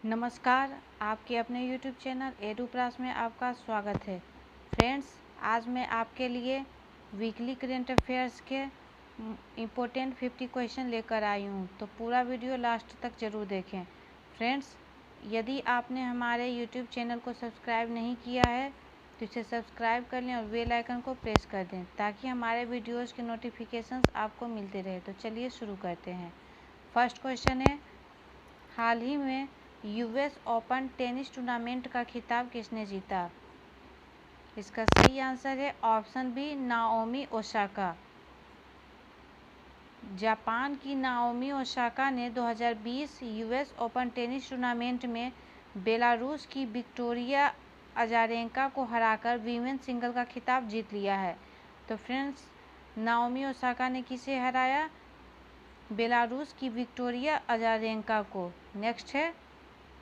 नमस्कार, आपके अपने YouTube चैनल एडुप्रास में आपका स्वागत है। फ्रेंड्स, आज मैं आपके लिए वीकली करंट अफेयर्स के इम्पोर्टेंट 50 क्वेश्चन लेकर आई हूँ, तो पूरा वीडियो लास्ट तक ज़रूर देखें। फ्रेंड्स, यदि आपने हमारे YouTube चैनल को सब्सक्राइब नहीं किया है तो इसे सब्सक्राइब कर लें और बेल आइकन को प्रेस कर दें ताकि हमारे वीडियोज़ के नोटिफिकेशंस आपको मिलते रहे। तो चलिए शुरू करते हैं। फर्स्ट क्वेश्चन है, हाल ही में यूएस ओपन टेनिस टूर्नामेंट का खिताब किसने जीता? इसका सही आंसर है option B, Naomi Osaka. Japan की नाओमी ओसाका ने 2020 यूएस ओपन टेनिस टूर्नामेंट में बेलारूस की विक्टोरिया अजारेंका को हराकर वीमेन सिंगल का खिताब जीत लिया है। तो फ्रेंड्स, नाओमी ओसाका ने किसे हराया? बेलारूस की विक्टोरिया अजारेंका को। नेक्स्ट है,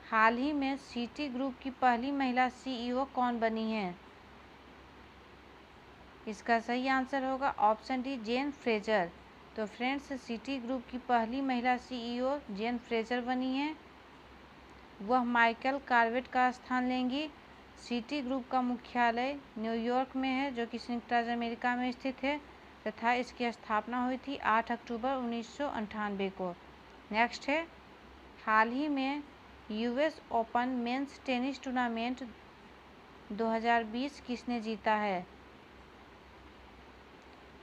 हाल ही में सिटी ग्रुप की पहली महिला सीईओ कौन बनी है? इसका सही आंसर होगा ऑप्शन डी, जेन फ्रेजर। तो फ्रेंड्स, सिटी ग्रुप की पहली महिला सीईओ जेन फ्रेजर बनी है। वह माइकल कार्वेट का स्थान लेंगी। सिटी ग्रुप का मुख्यालय न्यूयॉर्क में है, जो कि संयुक्त राज्य अमेरिका में स्थित है, तथा इसकी स्थापना हुई थी 8 अक्टूबर 1998 को। नेक्स्ट है, हाल ही में US open men's tennis tournament 2020 किसने जीता है?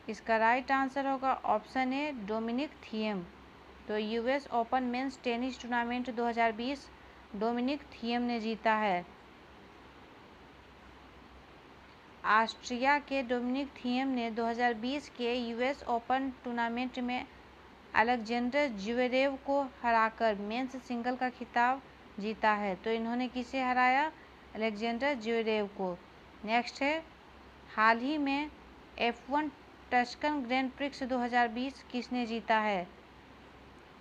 इसका राइट आंसर होगा ऑप्शन ए, डोमिनिक थिएम। तो US open men's tennis tournament 2020 Dominic Thiem ने जीता है। ऑस्ट्रिया के डोमिनिक थिएम ने 2020 के यूएस ओपन टूर्नामेंट में अलेक्जेंडर ज्वेरेव को हराकर मेंस सिंगल का खिताब जीता है। तो इन्होंने किसे हराया? अलेक्जेंडर ज्वेरेव को। नेक्स्ट है, हाल ही में F1 टस्कन ग्रैंड प्रिक्स 2020 किसने जीता है?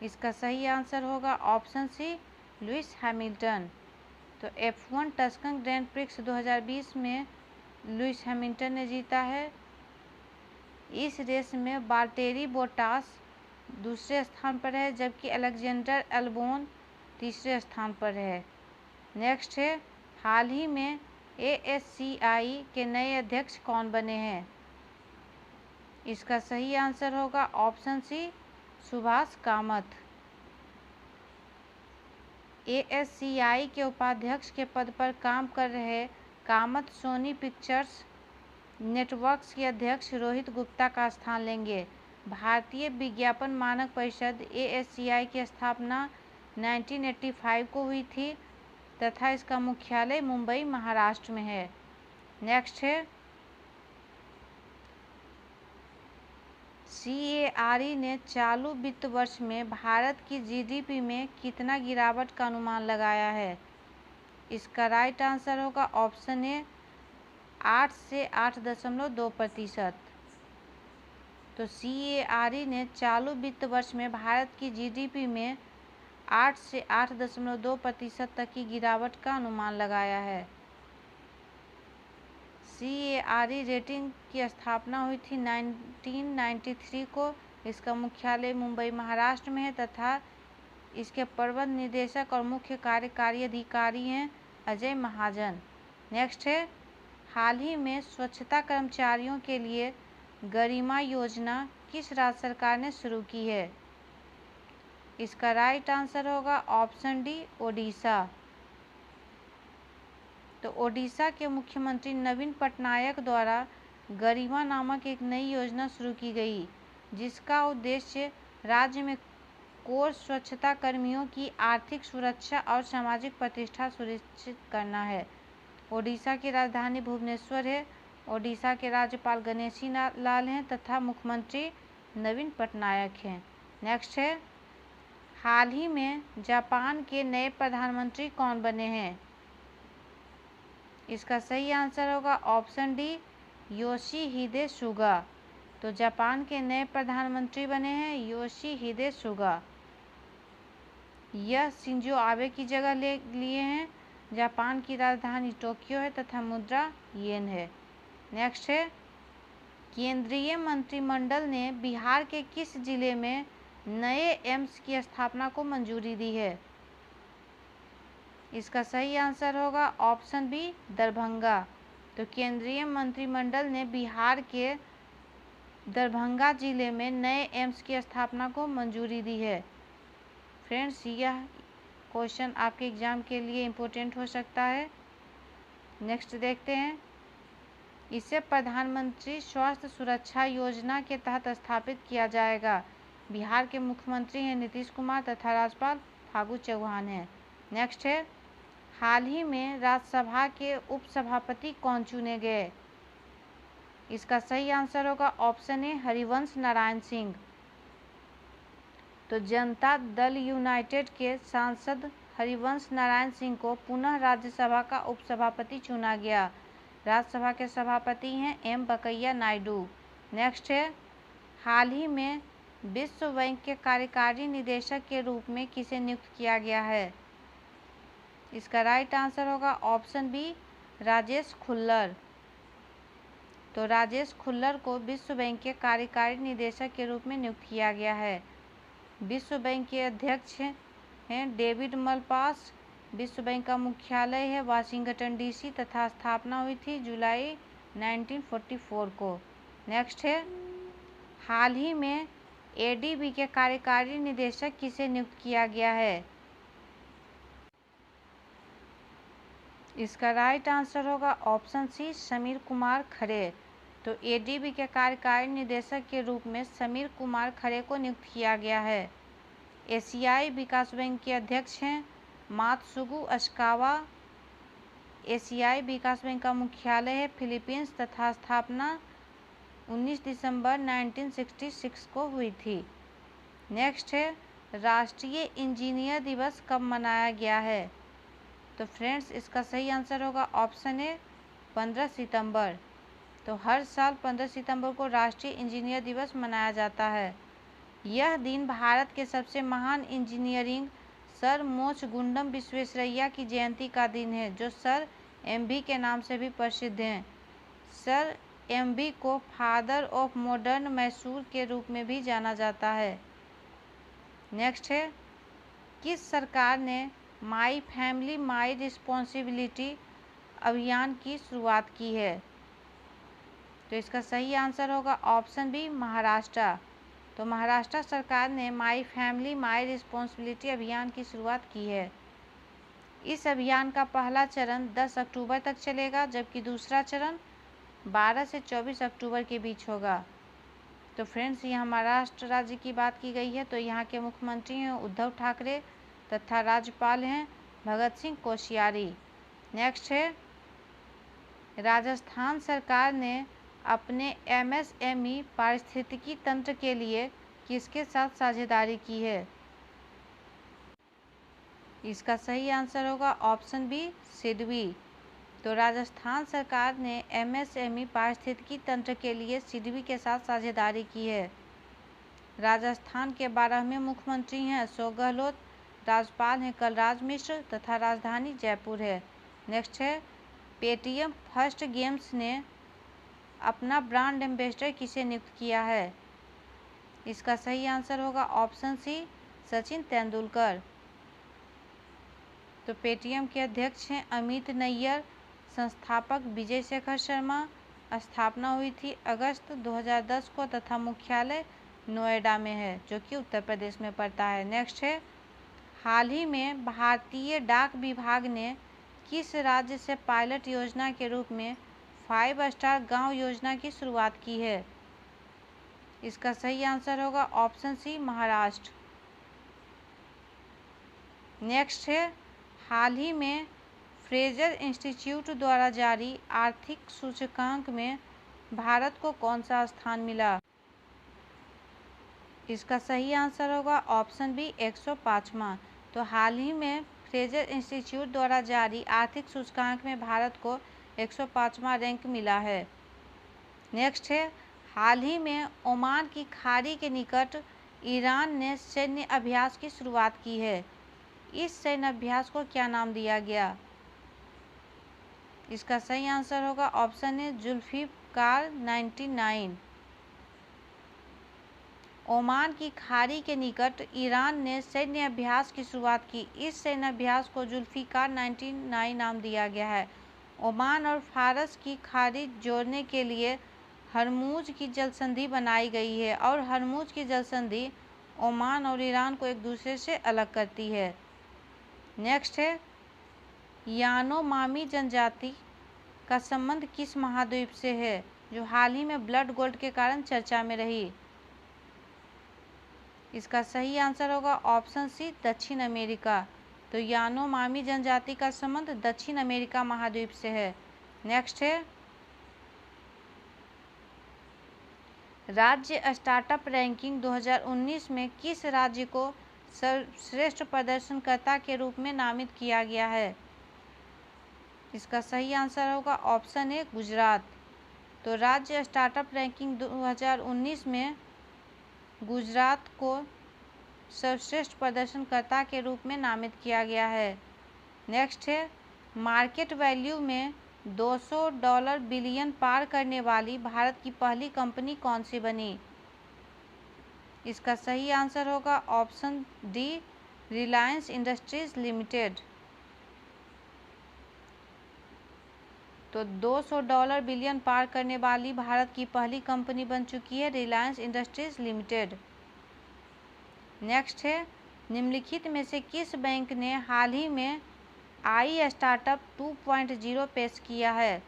इसका सही आंसर होगा ऑप्शन सी, लुइस हैमिल्टन। तो F1 टस्कन ग्रैंड प्रिक्स 2020 में लुइस हैमिल्टन ने जीता है। इस रेस में वाल्टेरी बोटास दूसरे स्थान पर है, जबकि अलेक्जेंडर अल्बोन तीसरे स्थान पर है। नेक्स्ट है, हाल ही में ASCI के नए अध्यक्ष कौन बने हैं? इसका सही आंसर होगा option C, Subhash Kamath. ASCI के उपाध्यक्ष के पद पर काम कर रहे कामत सोनी पिक्चर्स नेटवर्क्स के अध्यक्ष रोहित गुप्ता का स्थान लेंगे। भारतीय विज्ञापन मानक परिषद ASCI की स्थापना 1985 को हुई थी तथा इसका मुख्यालय मुंबई, महाराष्ट्र में है। नेक्स्ट है, CARE ने चालू वित्त वर्ष में भारत की GDP में कितना गिरावट का अनुमान लगाया है? इसका राइट आंसर होगा ऑप्शन ए, 8 से 8.2%। तो CARE ने चालू वित्त वर्ष में भारत की GDP में 8 से 8.2% तक की गिरावट का अनुमान लगाया है। CARE रेटिंग की स्थापना हुई थी 1993 को। इसका मुख्यालय मुंबई, महाराष्ट्र में है तथा इसके प्रबंध निदेशक और मुख्य कार्यकारी अधिकारी हैं अजय महाजन। नेक्स्ट है, हाल ही में स्वच्छता कर्मचारियों के लिए गरिमा योजना किस राज्य सरकार ने शुरू की है? इसका राइट आंसर होगा ऑप्शन डी, ओडिशा। तो ओडिशा के मुख्यमंत्री नवीन पटनायक द्वारा गरिमा नामक एक नई योजना शुरू की गई, जिसका उद्देश्य राज्य में कोर स्वच्छता कर्मियों की आर्थिक सुरक्षा और सामाजिक प्रतिष्ठा सुनिश्चित करना है। ओडिशा की राजधानी भुवनेश्वर है। ओडिशा के राज्यपाल गणेशी लाल हैं तथा मुख्यमंत्री नवीन पटनायक हैं। नेक्स्ट है, हाल ही में जापान के नए प्रधानमंत्री कौन बने हैं? इसका सही आंसर होगा ऑप्शन डी, योशिहिदे सुगा। तो जापान के नए प्रधानमंत्री बने हैं योशिहिदे सुगा। यह शिंजो आबे की जगह ले लिए हैं। जापान की राजधानी टोक्यो है तथा मुद्रा येन है। नेक्स्ट है, केंद्रीय मंत्रिमंडल ने बिहार के किस जिले में नए एम्स की स्थापना को मंजूरी दी है? इसका सही आंसर होगा ऑप्शन बी दरभंगा। तो केंद्रीय मंत्रिमंडल ने बिहार के दरभंगा जिले में नए एम्स की स्थापना को मंजूरी दी है। फ्रेंड्स, यह क्वेश्चन आपके एग्जाम के लिए इम्पोर्टेंट हो सकता है। नेक्स्ट देखते हैं। इसे प्रधानमंत्री स्वास्थ्य सुरक्षा योजना के तहत स्थापित किया जाएगा। बिहार के मुख्यमंत्री हैं नीतीश कुमार तथा राज्यपाल फागू चौहान हैं। नेक्स्ट है, हाल ही में राज्यसभा के उपसभापति कौन चुने गए? इसका सही आंसर होगा ऑप्शन ए हरिवंश नारायण सिंह। तो जनता दल यूनाइटेड के सांसद हरिवंश नारायण सिंह को पुनः राज्यसभा का उपसभापति चुना गया। राज्यसभा के सभापति हैं एम वेंकैया नायडू। नेक्स्ट है, हाल ही में विश्व बैंक के कार्यकारी निदेशक के रूप में किसे नियुक्त किया गया है? इसका राइट आंसर होगा ऑप्शन बी राजेश खुल्लर। तो राजेश खुल्लर को विश्व बैंक के कार्यकारी निदेशक के रूप में नियुक्त किया गया है। विश्व बैंक के अध्यक्ष हैं डेविड मलपास। विश्व बैंक का मुख्यालय है वाशिंगटन डीसी तथा स्थापना हुई थी जुलाई 1944 को। नेक्स्ट है, हाल ही में एडीबी के कार्यकारी निदेशक किसे नियुक्त किया गया है? इसका राइट आंसर होगा ऑप्शन सी समीर कुमार खरे। तो एडीबी के कार्यकारी निदेशक के रूप में समीर कुमार खरे को नियुक्त किया गया है। एशियाई विकास बैंक के अध्यक्ष हैं मात्सुगु अशिकावा। एशियाई विकास बैंक का मुख्यालय है फिलीपींस तथा स्थापना 19 दिसंबर 1966 को हुई थी। नेक्स्ट है, राष्ट्रीय इंजीनियर दिवस कब मनाया गया है? तो फ्रेंड्स, इसका सही आंसर होगा ऑप्शन ए 15 सितंबर। तो हर साल 15 सितंबर को राष्ट्रीय इंजीनियर दिवस मनाया जाता है। यह दिन भारत के सबसे महान इंजीनियरिंग सर मोक्षगुंडम विश्वेश्वरैया की जयंती का दिन है, जो सर एमवी के नाम से भी प्रसिद्ध हैं। सर एमवी को फादर ऑफ मॉडर्न मैसूर के रूप में भी जाना जाता है। नेक्स्ट है, किस सरकार ने माई फैमिली माई रिस्पॉन्सिबिलिटी अभियान की शुरुआत की है? तो इसका सही आंसर होगा ऑप्शन बी महाराष्ट्र। तो महाराष्ट्र सरकार ने माई फैमिली माई रिस्पॉन्सिबिलिटी अभियान की शुरुआत की है। इस अभियान का पहला चरण 10 अक्टूबर तक चलेगा, जबकि दूसरा चरण 12 से 24 अक्टूबर के बीच होगा। तो फ्रेंड्स, यहाँ महाराष्ट्र राज्य की बात की गई है। तो यहाँ के मुख्यमंत्री हैं उद्धव ठाकरे तथा राज्यपाल हैं भगत सिंह कोश्यारी। नेक्स्ट है, राजस्थान सरकार ने अपने एमएसएमई पारिस्थितिकी तंत्र के लिए किसके साथ साझेदारी की है? इसका सही आंसर होगा ऑप्शन बी सिडबी। तो राजस्थान सरकार ने एमएसएमई पारिस्थितिकी तंत्र के लिए सिडबी के साथ साझेदारी की है। राजस्थान के 12वें मुख्यमंत्री हैं अशोक गहलोत। राज्यपाल हैं कलराज मिश्र तथा राजधानी जयपुर है। नेक्स्ट है, पेटीएम फर्स्ट गेम्स ने अपना ब्रांड एम्बेसडर किसे नियुक्त किया है? इसका सही आंसर होगा ऑप्शन सी सचिन तेंदुलकर। तो पेटीएम के अध्यक्ष हैं अमित नैयर। संस्थापक विजय शेखर शर्मा। स्थापना हुई थी अगस्त 2010 को तथा मुख्यालय नोएडा में है, जो कि उत्तर प्रदेश में पड़ता है। नेक्स्ट है, हाल ही में भारतीय डाक विभाग ने किस राज्य से पायलट योजना के रूप में 5 स्टार गांव योजना की शुरुआत की है? इसका सही आंसर होगा ऑप्शन सी महाराष्ट्र। नेक्स्ट है, हाल ही में फ्रेजर इंस्टीट्यूट द्वारा जारी आर्थिक सूचकांक में भारत को कौन सा स्थान मिला? इसका सही आंसर होगा ऑप्शन बी 105वां। तो हाल ही में फ्रेजर इंस्टीट्यूट द्वारा जारी आर्थिक सूचकांक में भारत को 105वां रैंक मिला है। नेक्स्ट है, हाल ही में ओमान की खाड़ी के निकट ईरान ने सैन्य अभ्यास की शुरुआत की है। इस सैन्य अभ्यास को क्या नाम दिया गया? इसका सही आंसर होगा ऑप्शन ए जुल्फिकार 99। ओमान की खाड़ी के निकट ईरान ने सैन्य अभ्यास की शुरुआत की। इस सैन्य अभ्यास को जुल्फिकार 99 नाम दिया गया है। ओमान और फारस की खाड़ी जोड़ने के लिए हरमुज की जलसंधि बनाई गई है और हरमुज की जलसंधि ओमान और ईरान को एक दूसरे से अलग करती है। नेक्स्ट है, यानोमामी जनजाति का संबंध किस महाद्वीप से है, जो हाल ही में ब्लड गोल्ड के कारण चर्चा में रही। इसका सही आंसर होगा ऑप्शन सी, दक्षिण अमेरिका। तो यानोमामी जनजाति का संबंध दक्षिण अमेरिका महाद्वीप से है। नेक्स्ट है, राज्य स्टार्टअप रैंकिंग 2019 में किस राज्य को सर्वश्रेष्ठ प्रदर्शनकर्ता के रूप में नामित किया गया है। इसका सही आंसर होगा ऑप्शन ए, गुजरात। तो राज्य स्टार्टअप रैंकिंग 2019 में गुजरात को सर्वश्रेष्ठ प्रदर्शनकर्ता के रूप में नामित किया गया है। नेक्स्ट है, मार्केट वैल्यू में $200 बिलियन पार करने वाली भारत की पहली कंपनी कौन सी बनी। इसका सही आंसर होगा option D, Reliance industries limited. तो $200 बिलियन पार करने वाली भारत की पहली कंपनी बन चुकी है रिलायंस इंडस्ट्रीज लिमिटेड। नेक्स्ट है, निम्नलिखित में से किस बैंक ने हाल ही में आई स्टार्टअप 2.0 पेश किया है।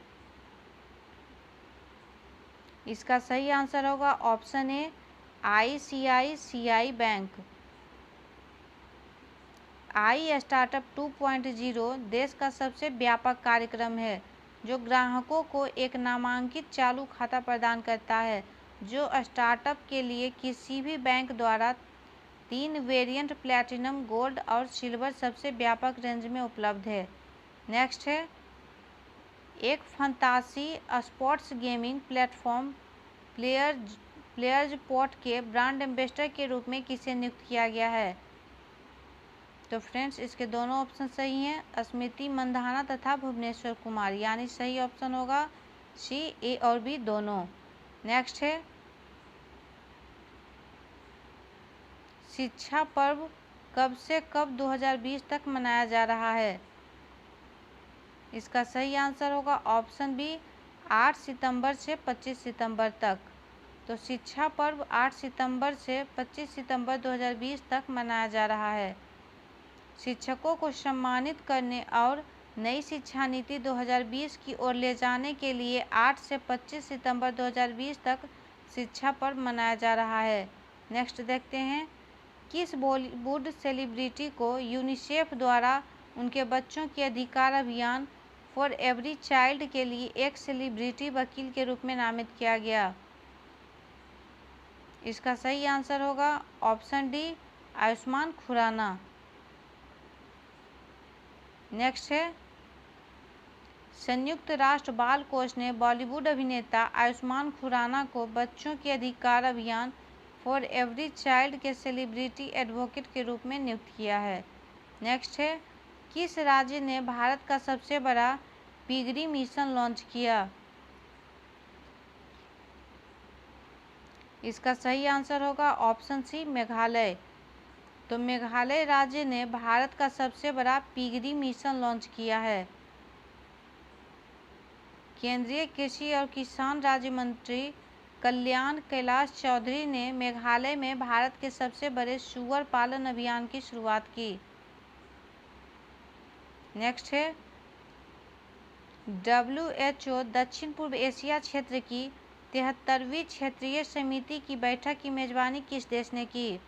इसका सही आंसर होगा ऑप्शन ए, ICICI बैंक। आई स्टार्टअप 2.0 देश का सबसे व्यापक कार्यक्रम है जो ग्राहकों को एक नामांकित चालू खाता प्रदान करता है, जो स्टार्टअप के लिए किसी भी बैंक द्वारा 3 वेरिएंट प्लैटिनम, गोल्ड और सिल्वर सबसे व्यापक रेंज में उपलब्ध है। नेक्स्ट है, एक fantasy sports gaming platform players pot के ब्रांड एम्बेसडर के रूप में किसे नियुक्त किया गया है। तो फ्रेंड्स, इसके दोनों ऑप्शन सही हैं, स्मृति मंधाना तथा भुवनेश्वर कुमार, यानी सही ऑप्शन होगा सी, ए और बी दोनों। नेक्स्ट है, शिक्षा पर्व कब से कब 2020 तक मनाया जा रहा है। इसका सही आंसर होगा ऑप्शन बी, 8 सितंबर से 25 सितंबर तक। तो शिक्षा पर्व 8 सितंबर से 25 सितंबर 2020 तक मनाया जा रहा है। शिक्षकों को सम्मानित करने और नई शिक्षा नीति 2020 की ओर ले जाने के लिए 8 से 25 सितंबर 2020 तक शिक्षा पर्व मनाया जा रहा है। नेक्स्ट देखते हैं, किस बॉलीवुड सेलिब्रिटी को यूनिसेफ द्वारा उनके बच्चों के अधिकार अभियान फॉर एवरी चाइल्ड के लिए एक सेलिब्रिटी वकील के रूप में नामित किया गया। इसका सही आंसर होगा option D, Ayushmann Khurrana. Next है, संयुक्त राष्ट्र बाल कोष ने बॉलीवुड अभिनेता आयुष्मान खुराना को बच्चों के अधिकार अभियान फॉर एवरी चाइल्ड के सेलिब्रिटी एडवोकेट के रूप में नियुक्त किया है। नेक्स्ट है, किस राज्य ने भारत का सबसे बड़ा पिगरी मिशन लॉन्च किया। इसका सही आंसर होगा ऑप्शन सी, मेघालय। तो मेघालय राज्य ने भारत का सबसे बड़ा पिगरी मिशन लॉन्च किया है। केंद्रीय कृषि और किसान राज्य मंत्री कल्याण कैलाश चौधरी ने मेघालय में भारत के सबसे बड़े सूअर पालन अभियान की शुरुआत की। नेक्स्ट है, WHO दक्षिण पूर्व एशिया क्षेत्र की 73वीं क्षेत्रीय समिति की बैठक की मेजबानी किस देश ने की।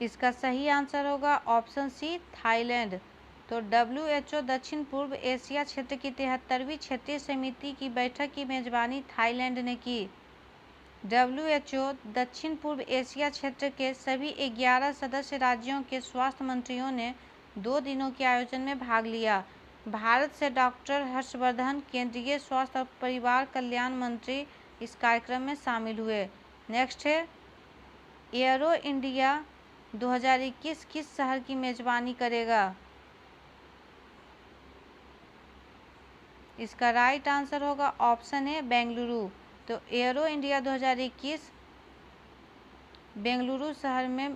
इसका सही आंसर होगा ऑप्शन सी, थाईलैंड। तो WHO दक्षिण पूर्व एशिया क्षेत्र की 73वीं क्षेत्रीय समिति की बैठक की मेजबानी थाईलैंड ने की। WHO दक्षिण पूर्व एशिया क्षेत्र के सभी 11 सदस्य राज्यों के स्वास्थ्य मंत्रियों ने 2 दिनों के आयोजन में भाग लिया। भारत से डॉक्टर हर्षवर्धन, केंद्रीय स्वास्थ्य और परिवार कल्याण मंत्री, इस कार्यक्रम में शामिल हुए। नेक्स्ट है, एयरो इंडिया 2021 किस शहर की मेजबानी करेगा। इसका राइट आंसर होगा ऑप्शन है बेंगलुरु। तो एरो इंडिया 2021 बेंगलुरु शहर में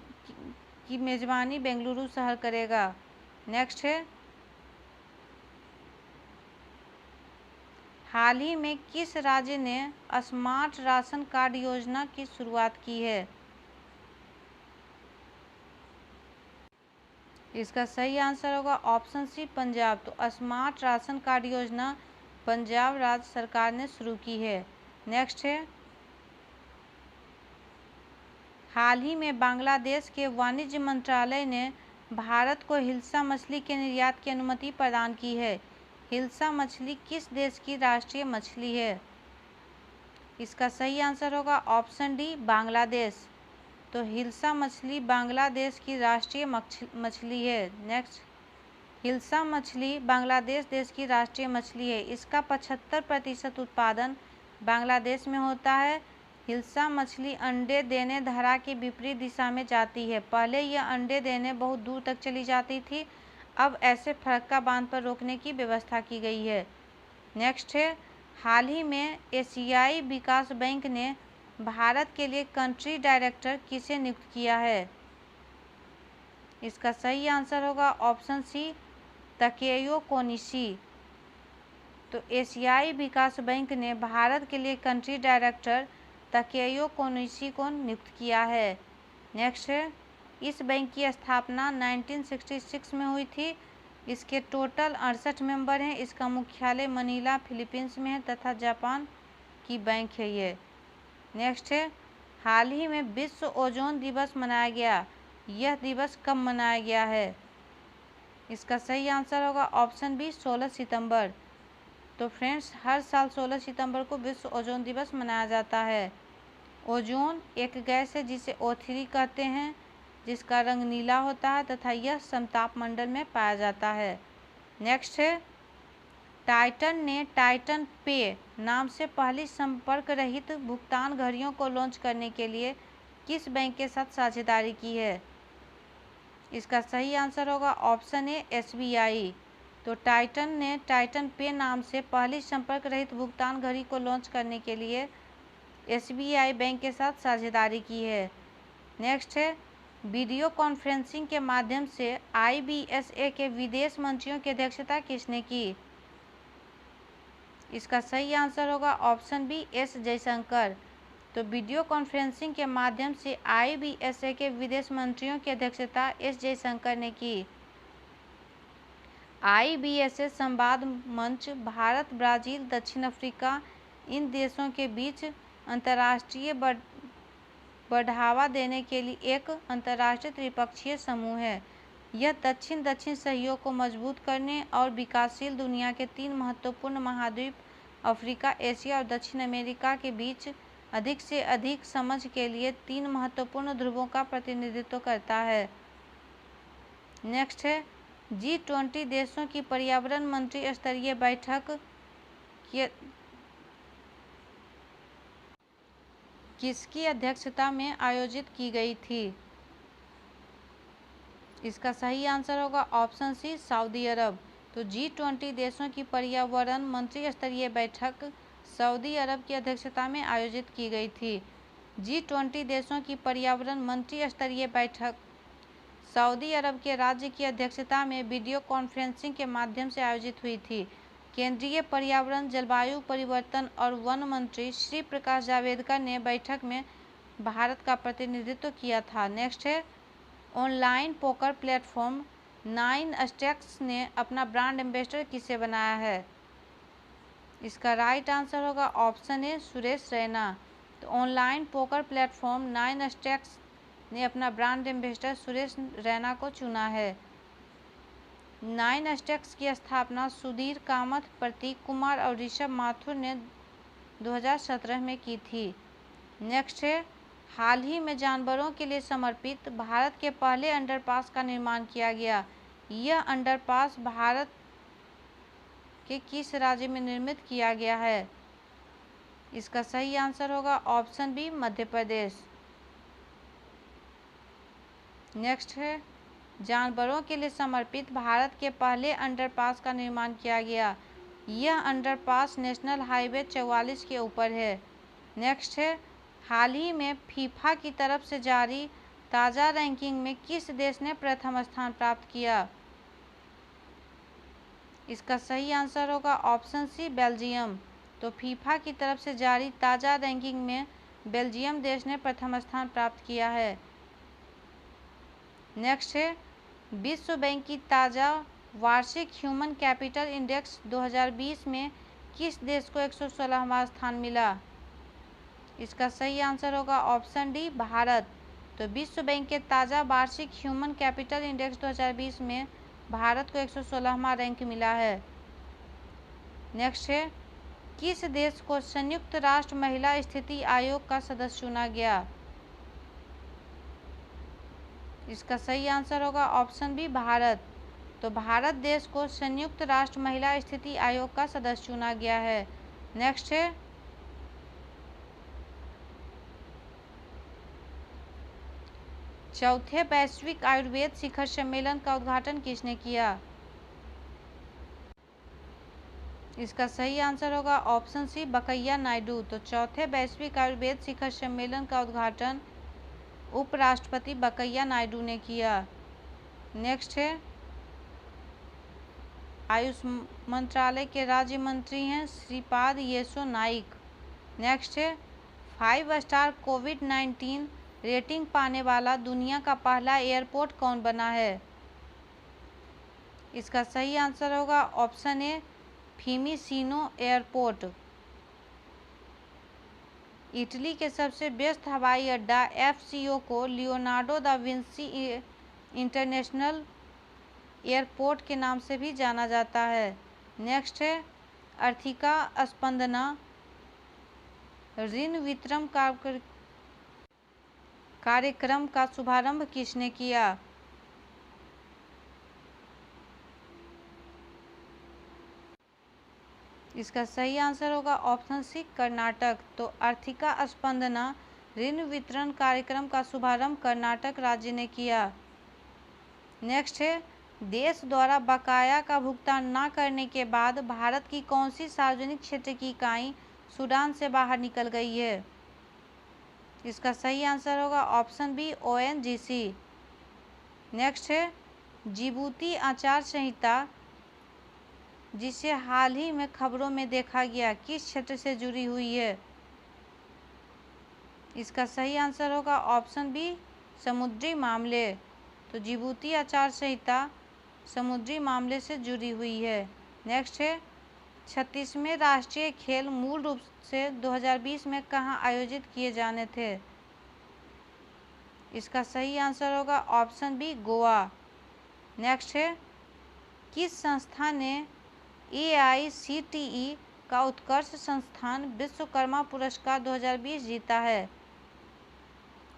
की मेजबानी बेंगलुरु शहर करेगा। नेक्स्ट है, हाल ही में किस राज्य ने स्मार्ट राशन कार्ड योजना की शुरुआत की है? इसका सही आंसर होगा ऑप्शन सी पंजाब। तो स्मार्ट राशन कार्ड योजना पंजाब राज्य सरकार ने शुरू की है। नेक्स्ट है, हाल ही में बांग्लादेश के वाणिज्य मंत्रालय ने भारत को हिल्सा मछली के निर्यात की अनुमति प्रदान की है। हिल्सा मछली किस देश की राष्ट्रीय मछली है? इसका सही आंसर होगा ऑप्शन डी बांग्लादेश। तो हिल्सा मछली बांग्लादेश की राष्ट्रीय मछली है। नेक्स्ट, हिल्सा मछली बांग्लादेश देश की राष्ट्रीय मछली है। इसका 75% उत्पादन बांग्लादेश में होता है। हिल्सा मछली अंडे देने धारा की विपरीत दिशा में जाती है। पहले यह अंडे देने बहुत दूर तक चली जाती थी, अब ऐसे फरक्का बांध पर रोकने की व्यवस्था की गई है। नेक्स्ट है, हाल ही में एशियाई विकास बैंक ने भारत के लिए कंट्री डायरेक्टर किसे नियुक्त किया है? इसका सही आंसर होगा ऑप्शन सी तकेयो कोनिशी। तो एशियाई विकास बैंक ने भारत के लिए कंट्री डायरेक्टर तकेयो कोनिशी को नियुक्त किया है। नेक्स्ट है, इस बैंक की स्थापना 1966 में हुई थी। इसके टोटल 68 मेंबर हैं। इसका मुख्यालय मनीला फिलीपींस में है तथा जापान की बैंक है ये। नेक्स्ट है, हाल ही में विश्व ओजोन दिवस मनाया गया। यह दिवस कब मनाया गया है? इसका सही आंसर होगा ऑप्शन बी 16 सितंबर। तो फ्रेंड्स, हर साल 16 सितंबर को विश्व ओजोन दिवस मनाया जाता है। ओजोन एक गैस है जिसे O3 कहते हैं, जिसका रंग नीला होता है तथा यह समताप मंडल में पाया जाता है। नेक्स्ट है, टाइटन ने टाइटन पे नाम से पहली संपर्क रहित भुगतान घड़ियों को लॉन्च करने के लिए किस बैंक के साथ साझेदारी की है? इसका सही आंसर होगा ऑप्शन ए SBI। तो टाइटन ने टाइटन पे नाम से पहली संपर्क रहित भुगतान घड़ी को लॉन्च करने के लिए SBI बैंक के साथ साझेदारी की है। नेक्स्ट है, वीडियो कॉन्फ्रेंसिंग के माध्यम से IBSA के विदेश मंत्रियों की अध्यक्षता किसने की? इसका सही आंसर होगा ऑप्शन बी S जयशंकर। तो वीडियो कॉन्फ्रेंसिंग के माध्यम से IBSA के विदेश मंत्रियों की अध्यक्षता S जयशंकर ने की। IBSA संवाद मंच भारत, ब्राज़ील, दक्षिण अफ्रीका इन देशों के बीच अंतर्राष्ट्रीय बढ़ावा देने के लिए एक अंतर्राष्ट्रीय त्रिपक्षीय समूह है। यह दक्षिण सहयोग को मजबूत करने और विकासशील दुनिया के 3 महत्वपूर्ण महाद्वीप अफ्रीका, एशिया और दक्षिण अमेरिका के बीच अधिक से अधिक समझ के लिए 3 महत्वपूर्ण ध्रुवों का प्रतिनिधित्व करता है। नेक्स्ट है, G20 देशों की पर्यावरण मंत्री स्तरीय बैठक किसकी अध्यक्षता में आयोजित की गई थी? इसका सही आंसर होगा ऑप्शन सी सऊदी अरब। तो G20 देशों की पर्यावरण मंत्री स्तरीय बैठक सऊदी अरब की अध्यक्षता में आयोजित की गई थी। G20 देशों की पर्यावरण मंत्री स्तरीय बैठक सऊदी अरब के राज्य की अध्यक्षता में वीडियो कॉन्फ्रेंसिंग के माध्यम से आयोजित हुई थी। केंद्रीय पर्यावरण, जलवायु परिवर्तन और वन मंत्री श्री प्रकाश जावड़ेकर ने बैठक में भारत का प्रतिनिधित्व किया था। नेक्स्ट है, ऑनलाइन पोकर प्लेटफॉर्म 9stacks ने अपना ब्रांड एम्बेसडर किसे बनाया है? इसका राइट आंसर होगा ऑप्शन ए सुरेश रैना। तो ऑनलाइन पोकर प्लेटफॉर्म 9stacks ने अपना ब्रांड एम्बेसडर सुरेश रैना को चुना है। 9stacks की स्थापना सुधीर कामत, प्रतीक कुमार और ऋषभ माथुर ने 2017 में की थी। नेक्स्ट है, हाल ही में जानवरों के लिए समर्पित भारत के पहले अंडरपास का निर्माण किया गया। यह अंडरपास भारत के किस राज्य में निर्मित किया गया है? इसका सही आंसर होगा option B Madhya Pradesh. Next है, जानवरों के लिए समर्पित भारत के पहले अंडरपास का निर्माण किया गया। यह अंडरपास नेशनल हाईवे 44 के ऊपर है। नेक्स्ट है, हाल ही में फीफा की तरफ से जारी ताज़ा रैंकिंग में किस देश ने प्रथम स्थान प्राप्त किया? इसका सही आंसर होगा ऑप्शन सी, बेल्जियम। तो फीफा की तरफ से जारी ताज़ा रैंकिंग में बेल्जियम देश ने प्रथम स्थान प्राप्त किया है। नेक्स्ट है, विश्व बैंक की ताज़ा वार्षिक ह्यूमन कैपिटल इंडेक्स 2020 में किस देश को 116वां स्थान मिला? इसका सही आंसर होगा ऑप्शन डी, भारत। तो विश्व बैंक के ताज़ा वार्षिक ह्यूमन कैपिटल इंडेक्स 2020 में भारत को 116वां रैंक मिला है। नेक्स्ट है, किस देश को संयुक्त राष्ट्र महिला स्थिति आयोग का सदस्य चुना गया? इसका सही आंसर होगा ऑप्शन बी, भारत। तो भारत देश को संयुक्त राष्ट्र महिला स्थिति आयोग का सदस्य चुना गया है। नेक्स्ट है, चौथे वैश्विक आयुर्वेद शिखर सम्मेलन का उद्घाटन किसने किया? इसका सही आंसर होगा ऑप्शन सी, बकैया नायडू। तो चौथे वैश्विक आयुर्वेद शिखर सम्मेलन का उद्घाटन उपराष्ट्रपति बकैया नायडू ने किया। नेक्स्ट है, आयुष मंत्रालय के राज्य मंत्री हैं श्रीपाद येसो नाइक। नेक्स्ट है, 5 स्टार कोविड-19 रेटिंग पाने वाला दुनिया का पहला एयरपोर्ट कौन बना है? इसका सही आंसर होगा ऑप्शन ए, फिमिसिनो एयरपोर्ट। इटली के सबसे व्यस्त हवाई अड्डा एफसीओ को Leonardo da Vinci international airport के नाम से भी जाना जाता है। नेक्स्ट है, आर्थिका स्पंदना ऋण वितरण कार्यक्रम का शुभारंभ किसने किया? इसका सही आंसर होगा ऑप्शन सी, कर्नाटक। तो आर्थिका स्पंदना ऋण वितरण कार्यक्रम का शुभारंभ कर्नाटक राज्य ने किया। नेक्स्ट है, देश द्वारा बकाया का भुगतान न करने के बाद भारत की कौन सी सार्वजनिक क्षेत्र की इकाई सूडान से बाहर निकल गई है? इसका सही आंसर होगा ऑप्शन बी, ओएनजीसी। नेक्स्ट है, जिबूती आचार संहिता जिसे हाल ही में खबरों में देखा गया किस क्षेत्र से जुड़ी हुई है? इसका सही आंसर होगा ऑप्शन बी, समुद्री मामले। तो जिबूती आचार संहिता समुद्री मामले से जुड़ी हुई है। नेक्स्ट है, 36वें राष्ट्रीय खेल मूल रूप से 2020 में कहाँ आयोजित किए जाने थे? इसका सही आंसर होगा ऑप्शन बी, गोवा। नेक्स्ट है, किस संस्था ने AICTE का उत्कृष्ट संस्थान विश्वकर्मा पुरस्कार 2020 जीता है?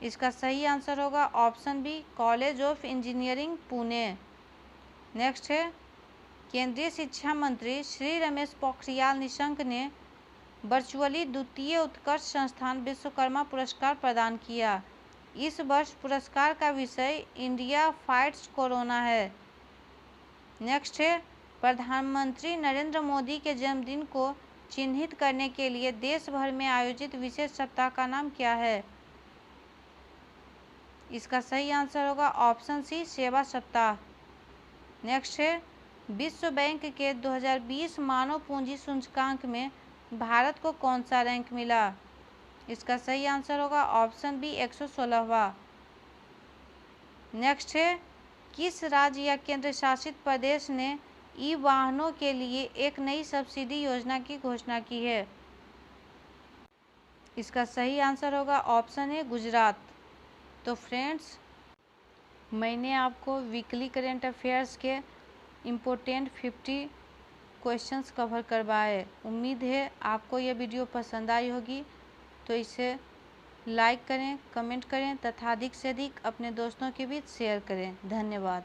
इसका सही आंसर होगा option B, college of engineering, Pune. Next है, केंद्रीय शिक्षा मंत्री श्री रमेश पोखरियाल निशंक ने वर्चुअली द्वितीय उत्कृष्ट संस्थान विश्वकर्मा पुरस्कार प्रदान किया। इस वर्ष पुरस्कार का विषय इंडिया फाइट्स कोरोना है। नेक्स्ट है, प्रधानमंत्री नरेंद्र मोदी के जन्मदिन को चिन्हित करने के लिए देश भर में आयोजित विशेष सप्ताह का नाम क्या है? इसका सही आंसर होगा ऑप्शन सी, सेवा सप्ताह। नेक्स्ट है, विश्व बैंक के 2020 मानव पूंजी सूचकांक में भारत को कौन सा रैंक मिला? इसका सही आंसर होगा ऑप्शन बी, 116वां। नेक्स्ट है, किस राज्य या केंद्र शासित प्रदेश ने ई वाहनों के लिए एक नई सब्सिडी योजना की घोषणा की है? इसका सही आंसर होगा ऑप्शन ए, गुजरात। तो फ्रेंड्स, मैंने आपको वीकली करेंट अफेयर्स के इम्पोर्टेंट 50 क्वेश्चंस कवर करवाए। उम्मीद है आपको यह वीडियो पसंद आई होगी। तो इसे लाइक करें, कमेंट करें तथा अधिक से अधिक अपने दोस्तों के बीच शेयर करें। धन्यवाद।